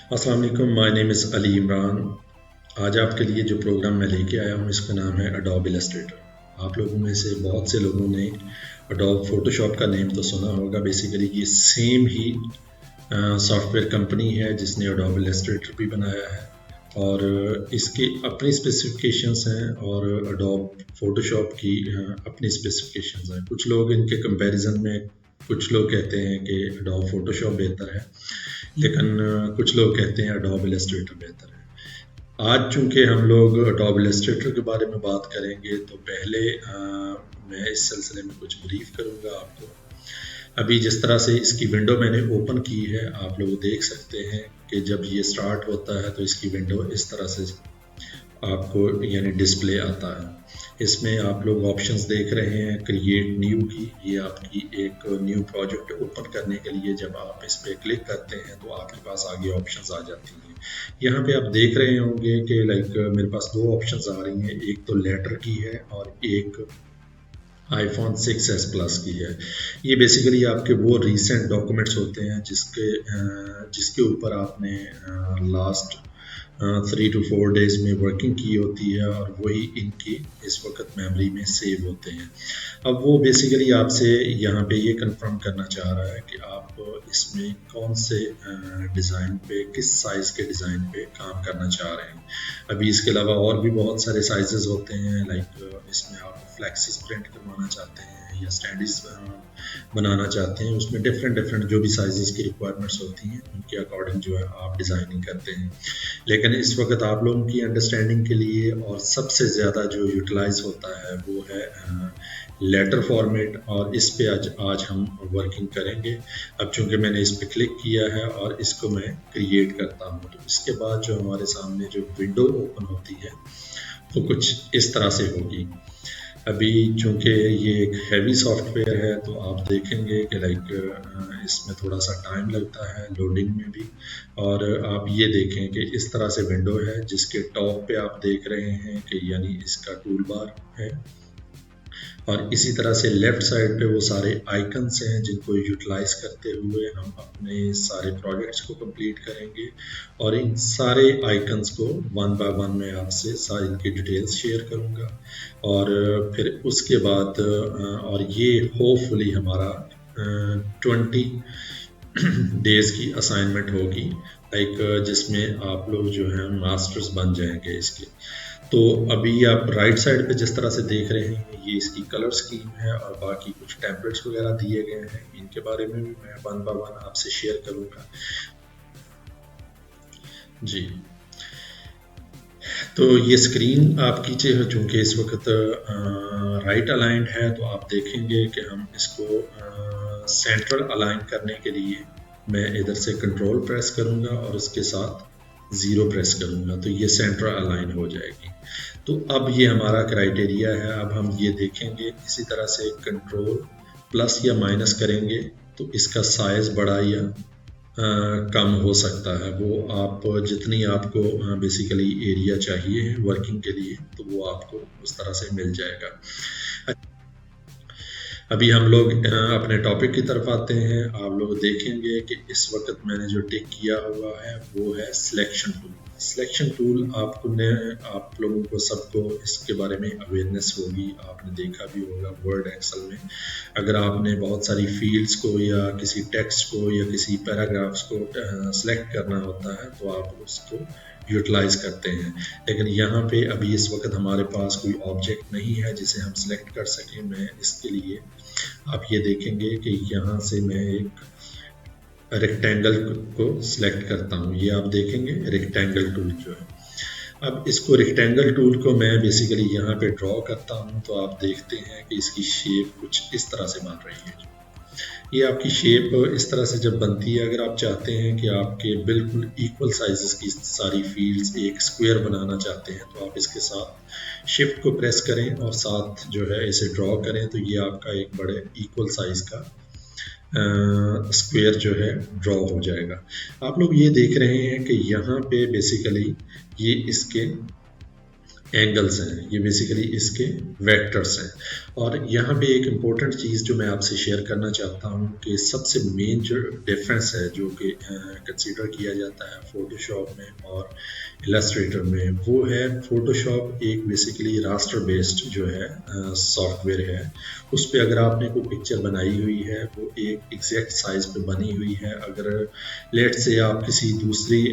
अस्सलाम वालेकुम, my name is Ali Imran. आज आपके लिए जो प्रोग्राम मैं लेके आया हूँ इसका नाम है अडोब इलस्ट्रेटर। आप लोगों में से बहुत से लोगों ने अडोब फोटोशॉप का नेम तो सुना होगा। बेसिकली ये सेम ही सॉफ्टवेयर कंपनी है जिसने अडोब इलस्ट्रेटर भी बनाया है और इसकी अपनी स्पेसिफिकेशंस हैं और अडोब फोटोशॉप की अपनी स्पेसिफिकेशंस हैं। कुछ लोग इनके कंपैरिजन में कुछ लोग कहते हैं कि अडोब फोटोशॉप बेहतर है, लेकिन कुछ लोग कहते हैं अडोब इलस्ट्रेटर बेहतर है। आज चूंकि हम लोग अडोब इलस्ट्रेटर के बारे में बात करेंगे तो पहले मैं इस सिलसिले में कुछ ब्रीफ करूंगा आपको। अभी जिस तरह से इसकी विंडो मैंने ओपन की है, आप लोग देख सकते हैं कि जब ये स्टार्ट होता है तो इसकी विंडो इस तरह से आपको यानी डिस्प्ले आता है। इसमें आप लोग ऑप्शंस देख रहे हैं क्रिएट न्यू की। ये आपकी एक न्यू प्रोजेक्ट ओपन करने के लिए जब आप इस पर क्लिक करते हैं तो आपके पास आगे ऑप्शंस आ जाती हैं। यहाँ पे आप देख रहे होंगे कि मेरे पास दो ऑप्शंस आ रही हैं, एक तो लेटर की है और एक आईफोन 6s प्लस की है। ये बेसिकली आपके वो रीसेंट डॉक्यूमेंट्स होते हैं जिसके ऊपर आपने लास्ट 3 to 4 डेज में वर्किंग की होती है और वही इनकी इस वक्त मेमोरी में सेव होते हैं। अब वो बेसिकली आपसे यहाँ पे ये कंफर्म करना चाह रहा है कि आप इसमें कौन से डिज़ाइन पे, किस साइज़ के डिज़ाइन पे काम करना चाह रहे हैं। अभी इसके अलावा और भी बहुत सारे साइजेस होते हैं, लाइक इसमें आप फ्लैक्सिस प्रिंट करवाना चाहते हैं या स्टैंडीज बनाना चाहते हैं। उसमें डिफरेंट जो भी साइजेस की रिक्वायरमेंट्स होती हैं उनके अकॉर्डिंग जो है आप डिज़ाइनिंग करते हैं। लेकिन इस वक्त आप लोगों की अंडरस्टैंडिंग के लिए और सबसे ज़्यादा जो यूटिलाइज होता है वो है लेटर फॉर्मेट, और इस पे आज हम वर्किंग करेंगे। अब चूंकि मैंने इस पे क्लिक किया है और इसको मैं क्रिएट करता हूँ तो इसके बाद जो हमारे सामने जो विंडो ओपन होती है वो कुछ इस तरह से होगी। अभी चूंकि ये एक हैवी सॉफ्टवेयर है तो आप देखेंगे कि इसमें थोड़ा सा टाइम लगता है लोडिंग में भी। और आप ये देखें कि इस तरह से विंडो है जिसके टॉप पे आप देख रहे हैं कि यानी इसका टूल बार है और इसी तरह से लेफ्ट साइड पे वो सारे आइकन्स हैं जिनको यूटिलाइज करते हुए हम अपने सारे प्रोजेक्ट्स को कंप्लीट करेंगे। और इन सारे आइकन्स को वन बाय वन मैं आपसे सारी इनकी डिटेल्स शेयर करूंगा और फिर उसके बाद और ये होपफुली हमारा 20 डेज की असाइनमेंट होगी, जिसमें आप लोग जो हैं मास्टर्स बन जाएंगे इसके। तो अभी आप राइट साइड पे जिस तरह से देख रहे हैं ये इसकी कलर स्कीम है और बाकी कुछ टेम्पलेट्स वगैरह दिए गए हैं, इनके बारे में भी मैं वन बाय वन आपसे शेयर करूंगा जी। तो ये स्क्रीन आपकी चूँकि इस वक्त राइट अलाइंड है तो आप देखेंगे कि हम इसको सेंट्रल अलाइन करने के लिए मैं इधर से कंट्रोल प्रेस करूंगा और उसके साथ 0 प्रेस करूंगा तो ये सेंट्रल अलाइन हो जाएगी। तो अब ये हमारा क्राइटेरिया है। अब हम ये देखेंगे इसी तरह से कंट्रोल प्लस या माइनस करेंगे तो इसका साइज बड़ा या कम हो सकता है। वो आप जितनी आपको बेसिकली एरिया चाहिए वर्किंग के लिए तो वो आपको उस तरह से मिल जाएगा। अभी हम लोग अपने टॉपिक की तरफ आते हैं। आप लोग देखेंगे कि इस वक्त मैंने जो टिक किया हुआ है वो है सिलेक्शन टूल। सिलेक्शन टूल आप लोगों को सबको इसके बारे में अवेयरनेस होगी, आपने देखा भी होगा वर्ड एक्सेल में। अगर आपने बहुत सारी फील्ड्स को या किसी टेक्स्ट को या किसी पैराग्राफ्स को सिलेक्ट करना होता है तो आप उसको यूटिलाइज करते हैं। लेकिन यहाँ पे अभी इस वक्त हमारे पास कोई ऑब्जेक्ट नहीं है जिसे हम सिलेक्ट कर सकें। मैं इसके लिए आप ये देखेंगे कि यहाँ से मैं एक रेक्टेंगल को सिलेक्ट करता हूँ। ये आप देखेंगे रेक्टेंगल टूल जो है। अब इसको रेक्टेंगल टूल को मैं बेसिकली यहाँ पे ड्रॉ करता हूँ तो आप देखते हैं कि इसकी शेप कुछ इस तरह से बन रही है। ये आपकी शेप इस तरह से जब बनती है, अगर आप चाहते हैं कि आपके बिल्कुल इक्वल साइजेस की सारी फील्ड्स एक स्क्वायर बनाना चाहते हैं तो आप इसके साथ शिफ्ट को प्रेस करें और साथ जो है इसे ड्रॉ करें तो ये आपका एक बड़े इक्वल साइज का स्क्वायर जो है ड्रॉ हो जाएगा। आप लोग ये देख रहे हैं कि यहाँ पे बेसिकली ये इसके एंगल्स हैं, ये बेसिकली इसके वेक्टर्स हैं। और यहाँ पे एक इम्पोर्टेंट चीज़ जो मैं आपसे शेयर करना चाहता हूँ कि सबसे मेन जो डिफरेंस है जो कि कंसीडर किया जाता है फोटोशॉप में और इलस्ट्रेटर में, वो है फोटोशॉप एक बेसिकली रास्टर बेस्ड जो है सॉफ्टवेयर है। उस पर अगर आपने कोई पिक्चर बनाई हुई है वो एक एग्जैक्ट साइज पे बनी हुई है। अगर लेट से आप किसी दूसरी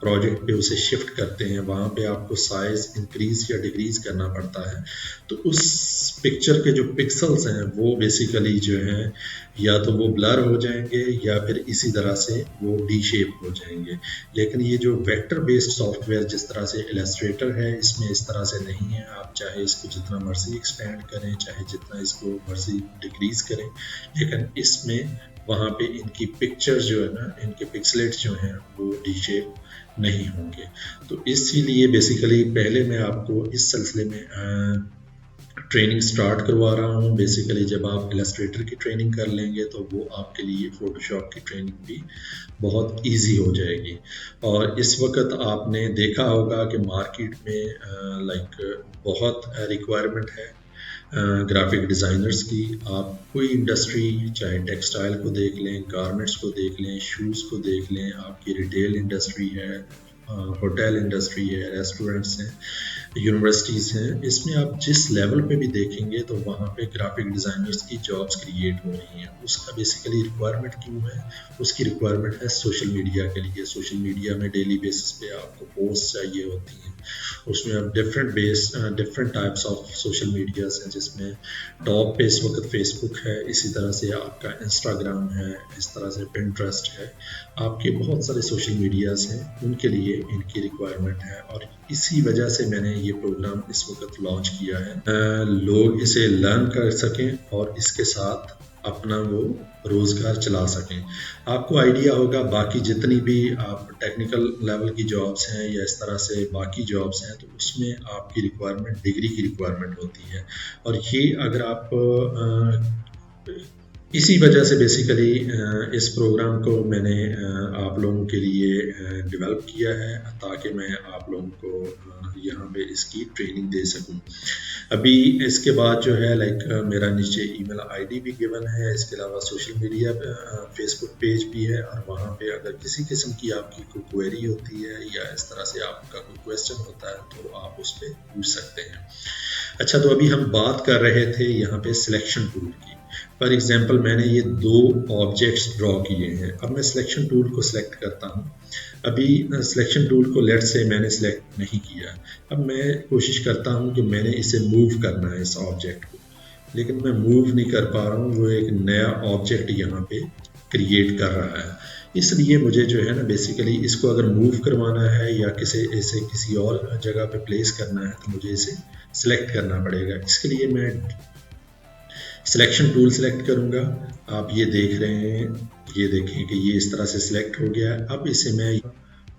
प्रोजेक्ट पे उसे शिफ्ट करते हैं, वहाँ पे आपको साइज इंक्रीज या डिक्रीज करना पड़ता है, तो उस पिक्चर के जो पिक्सल्स हैं वो बेसिकली जो हैं या तो वो ब्लर हो जाएंगे या फिर इसी तरह से वो डी शेप हो जाएंगे। लेकिन ये जो वेक्टर बेस्ड सॉफ्टवेयर जिस तरह से इलस्ट्रेटर है, इसमें इस तरह से नहीं है। आप चाहे इसको जितना मर्जी एक्सपेंड करें, चाहे जितना इसको मर्जी डिक्रीज करें, लेकिन इसमें वहाँ पे इनकी पिक्चर जो है ना, इनके पिक्सलेट्स जो हैं वो डी शेप नहीं होंगे। तो इसीलिए बेसिकली पहले मैं आपको इस सिलसिले में ट्रेनिंग स्टार्ट करवा रहा हूँ। बेसिकली जब आप इलस्ट्रेटर की ट्रेनिंग कर लेंगे तो वो आपके लिए फ़ोटोशॉप की ट्रेनिंग भी बहुत इजी हो जाएगी। और इस वक्त आपने देखा होगा कि मार्केट में बहुत रिक्वायरमेंट है ग्राफिक डिज़ाइनर्स की। आप कोई इंडस्ट्री, चाहे टेक्सटाइल को देख लें, गारमेंट्स को देख लें, शूज़ को देख लें, आपकी रिटेल इंडस्ट्री है, होटल इंडस्ट्री है, रेस्टोरेंट्स हैं, यूनिवर्सिटीज़ हैं, इसमें आप जिस लेवल पे भी देखेंगे तो वहाँ पे ग्राफिक डिज़ाइनर्स की जॉब्स क्रिएट हो रही हैं। उसका बेसिकली रिक्वायरमेंट क्यों है? उसकी रिक्वायरमेंट है सोशल मीडिया के लिए। सोशल मीडिया में डेली बेसिस पे आपको पोस्ट चाहिए होती हैं, उसमें अब different types of social medias हैं, जिसमें टॉप पे इस वक्त फेसबुक है, इसी तरह से आपका इंस्टाग्राम है, इस तरह से पिंटरेस्ट है, आपके बहुत सारे सोशल मीडियाज़ हैं, उनके लिए इनकी रिक्वायरमेंट है। और इसी वजह से मैंने ये प्रोग्राम इस वक्त लॉन्च किया है, लोग इसे लर्न कर सकें और इसके साथ अपना वो रोज़गार चला सकें। आपको आइडिया होगा बाकी जितनी भी आप टेक्निकल लेवल की जॉब्स हैं या इस तरह से बाकी जॉब्स हैं, तो उसमें आपकी रिक्वायरमेंट डिग्री की रिक्वायरमेंट होती है। और ये अगर आप इसी वजह से बेसिकली इस प्रोग्राम को मैंने आप लोगों के लिए डेवलप किया है, ताकि मैं आप लोगों को यहाँ पे इसकी ट्रेनिंग दे सकूँ। अभी इसके बाद जो है मेरा नीचे ईमेल आईडी भी गिवन है, इसके अलावा सोशल मीडिया फेसबुक पेज भी है, और वहाँ पे अगर किसी किस्म की आपकी कोई क्वेरी होती है या इस तरह से आपका कोई क्वेश्चन होता है तो आप उस पर पूछ सकते हैं। अच्छा, तो अभी हम बात कर रहे थे यहाँ पे सिलेक्शन टूल की। फॉर एग्जांपल मैंने ये 2 ऑब्जेक्ट्स ड्रॉ किए हैं। अब मैं सिलेक्शन टूल को सिलेक्ट करता हूँ। अभी सिलेक्शन टूल को लेट से मैंने सिलेक्ट नहीं किया। अब मैं कोशिश करता हूँ कि मैंने इसे मूव करना है इस ऑब्जेक्ट को, लेकिन मैं मूव नहीं कर पा रहा हूँ। वो एक नया ऑब्जेक्ट यहाँ पे क्रिएट कर रहा है। इसलिए मुझे जो है ना बेसिकली इसको अगर मूव करवाना है या इसे किसी और जगह पे प्लेस करना है तो मुझे इसे सिलेक्ट करना पड़ेगा। इसके लिए मैं सिलेक्शन टूल सेलेक्ट करूंगा। आप ये देख रहे हैं, ये देखें कि ये इस तरह से सिलेक्ट हो गया है। अब इसे मैं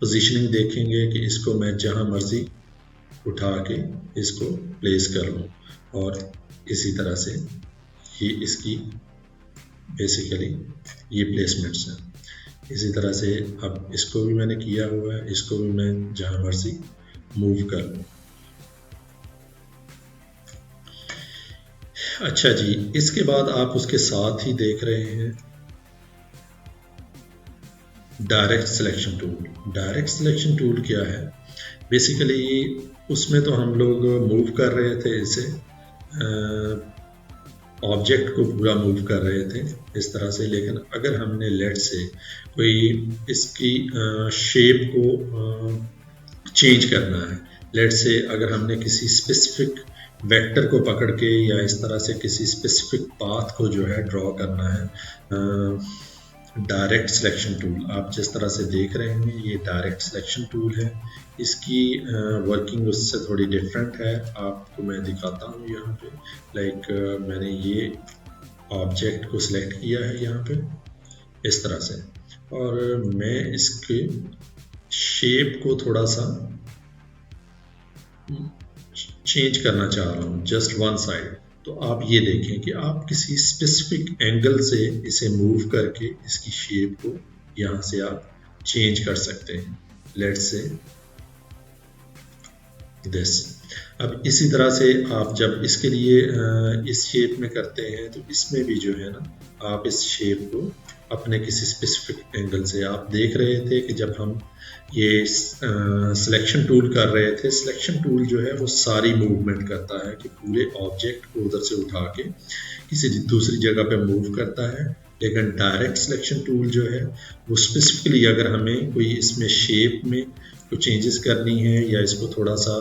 पोजीशनिंग देखेंगे कि इसको मैं जहां मर्जी उठा के इसको प्लेस कर लूं, और इसी तरह से ये इसकी बेसिकली ये प्लेसमेंट्स हैं। इसी तरह से अब इसको भी मैंने किया हुआ है, इसको भी मैं जहां मर्जी मूव कर लूं। अच्छा जी, इसके बाद आप उसके साथ ही देख रहे हैं direct selection tool. Direct selection tool क्या है? बेसिकली उसमें तो हम लोग मूव कर रहे थे, इसे ऑब्जेक्ट को पूरा मूव कर रहे थे इस तरह से। लेकिन अगर हमने लेट से कोई इसकी शेप को चेंज करना है, लेट से अगर हमने किसी स्पेसिफिक वेक्टर को पकड़ के या इस तरह से किसी स्पेसिफिक पाथ को जो है ड्रॉ करना है, डायरेक्ट सिलेक्शन टूल आप जिस तरह से देख रहे हैं ये डायरेक्ट सिलेक्शन टूल है। इसकी वर्किंग उससे थोड़ी डिफरेंट है, आपको मैं दिखाता हूँ यहाँ पे। मैंने ये ऑब्जेक्ट को सिलेक्ट किया है यहाँ पे इस तरह से, और मैं इसके शेप को थोड़ा सा चेंज करना चाह रहा हूँ, जस्ट वन साइड। तो आप ये देखें कि आप किसी स्पेसिफिक एंगल से इसे मूव करके इसकी शेप को यहाँ से आप चेंज कर सकते हैं। Let's say this. अब इसी तरह से आप जब इसके लिए इस शेप में करते हैं तो इसमें भी जो है ना आप इस शेप को अपने किसी स्पेसिफिक एंगल से, आप देख रहे थे कि जब हम ये सिलेक्शन टूल कर रहे थे, सिलेक्शन टूल जो है वो सारी मूवमेंट करता है कि पूरे ऑब्जेक्ट को उधर से उठा के किसी दूसरी जगह पे मूव करता है। लेकिन डायरेक्ट सिलेक्शन टूल जो है वो स्पेसिफिकली अगर हमें कोई इसमें शेप में कुछ चेंजेस करनी है या इसको थोड़ा सा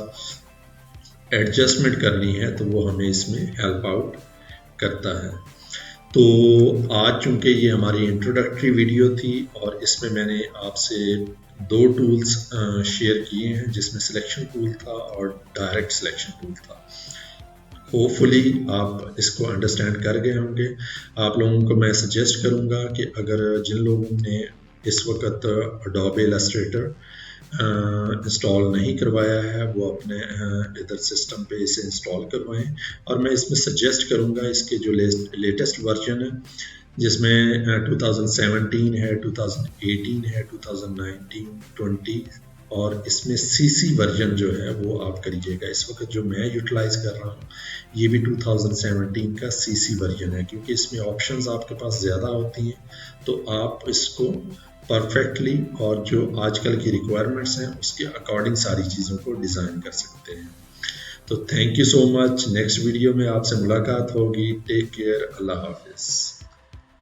एडजस्टमेंट करनी है तो वो हमें इसमें हेल्प आउट करता है। तो आज चूंकि ये हमारी इंट्रोडक्टरी वीडियो थी और इसमें मैंने आपसे 2 टूल्स शेयर किए हैं, जिसमें सिलेक्शन टूल था और डायरेक्ट सिलेक्शन टूल था। होपफुली आप इसको अंडरस्टैंड कर गए होंगे। आप लोगों को मैं सजेस्ट करूंगा कि अगर जिन लोगों ने इस वक्त अडोबे इलस्ट्रेटर इंस्टॉल नहीं करवाया है वो अपने इधर सिस्टम पे इसे इंस्टॉल करवाएं। और मैं इसमें सजेस्ट करूंगा इसके जो लेटेस्ट वर्जन है, जिसमें 2017 है, 2018 है, 2019, 20 और इसमें सीसी वर्जन जो है वो आप करिएगा। इस वक्त जो मैं यूटिलाइज कर रहा हूँ ये भी 2017 का सीसी वर्जन है, क्योंकि इसमें ऑप्शंस आपके पास ज़्यादा होती हैं तो आप इसको परफेक्टली और जो आजकल की रिक्वायरमेंट्स हैं उसके अकॉर्डिंग सारी चीज़ों को डिज़ाइन कर सकते हैं। तो thank you so much. Next video में आपसे मुलाकात होगी। Take care. अल्लाह हाफिज़।